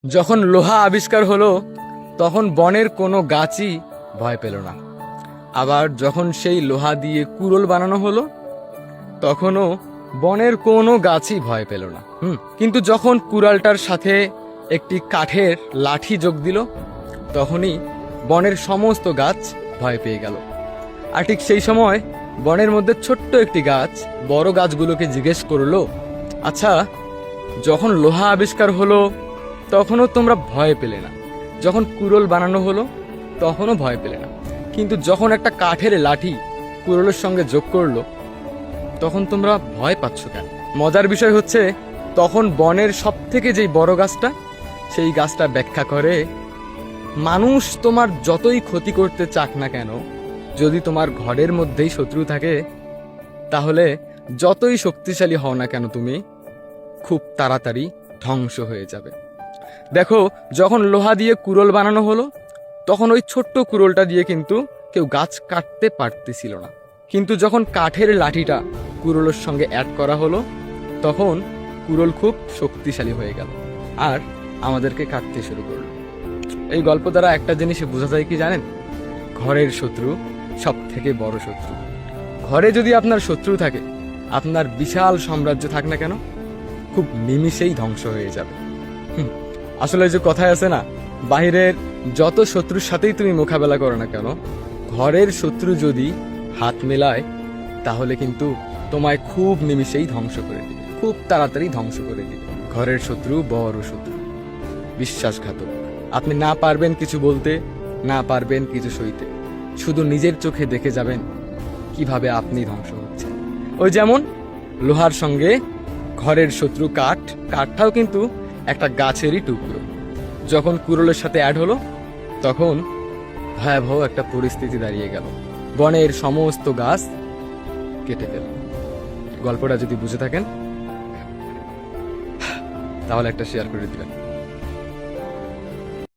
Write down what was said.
যখন লোহা আবিষ্কার হলো তখন বনের কোনো গাছই ভয় পেল না। আবার যখন সেই লোহা দিয়ে কুড়োল বানানো হলো তখনও বনের কোনো গাছই ভয় পেল না। কিন্তু যখন কুড়ালটার সাথে একটি কাঠের লাঠি যোগ দিল তখনই বনের সমস্ত গাছ ভয় পেয়ে গেল। আর ঠিক সেই সময় বনের মধ্যে ছোট্ট একটি গাছ বড় গাছগুলোকে জিজ্ঞেস করলো, আচ্ছা, যখন লোহা আবিষ্কার হলো তখনও তোমরা ভয় পেলে না, যখন কুড়োল বানানো হলো তখনও ভয় পেলে না, কিন্তু যখন একটা কাঠের লাঠি কুড়োলের সঙ্গে যোগ করলো তখন তোমরা ভয় পাচ্ছ কেন? মজার বিষয় হচ্ছে তখন বনের সব থেকে যেই বড় গাছটা, সেই গাছটা ব্যাখ্যা করে, মানুষ তোমার যতই ক্ষতি করতে চাক না কেন, যদি তোমার ঘরের মধ্যেই শত্রু থাকে তাহলে যতই শক্তিশালী হও না কেন তুমি খুব তাড়াতাড়ি ধ্বংস হয়ে যাবে। দেখো, যখন লোহা দিয়ে কুড়োল বানানো হলো তখন ওই ছোট্ট কুড়োলটা দিয়ে কিন্তু কেউ গাছ কাটতে পারতেছিল না, কিন্তু যখন কাঠের লাঠিটা কুড়োলের সঙ্গে অ্যাড করা হলো তখন কুড়োল খুব শক্তিশালী হয়ে গেল আর আমাদেরকে কাটতে শুরু করলো। এই গল্প দ্বারা একটা জিনিস বোঝা যায় কি জানেন? ঘরের শত্রু সব থেকে বড় শত্রু। ঘরে যদি আপনার শত্রু থাকে, আপনার বিশাল সাম্রাজ্য থাক না কেন, খুব নিমিষেই ধ্বংস হয়ে যাবে। আসলে যে কথায় আছে না, বাহিরের যত শত্রুর সাথেই তুমি মোকাবেলা করো না কেন, ঘরের শত্রু যদি হাত মেলায় তাহলে কিন্তু তোমায় খুব নিমিষেই ধ্বংস করে দিবে, খুব তাড়াতাড়ি ধ্বংস করে দিবে। ঘরের শত্রু বড় শত্রু, বিশ্বাসঘাতক। আপনি না পারবেন কিছু বলতে, না পারবেন কিছু সইতে, শুধু নিজের চোখে দেখে যাবেন কিভাবে আপনি ধ্বংস হচ্ছেন। ওই যেমন লোহার সঙ্গে ঘরের শত্রু কাঠ, কাঠটাও কিন্তু একটা গাছেরই টুকরো, যখন কুড়োলের সাথে অ্যাড হলো তখন ভয়াবহ একটা পরিস্থিতি দাঁড়িয়ে গেল, বনের সমস্ত গাছ কেটে ফেল। গল্পটা যদি বুঝে থাকেন তাহলে একটা শেয়ার করে দিবেন।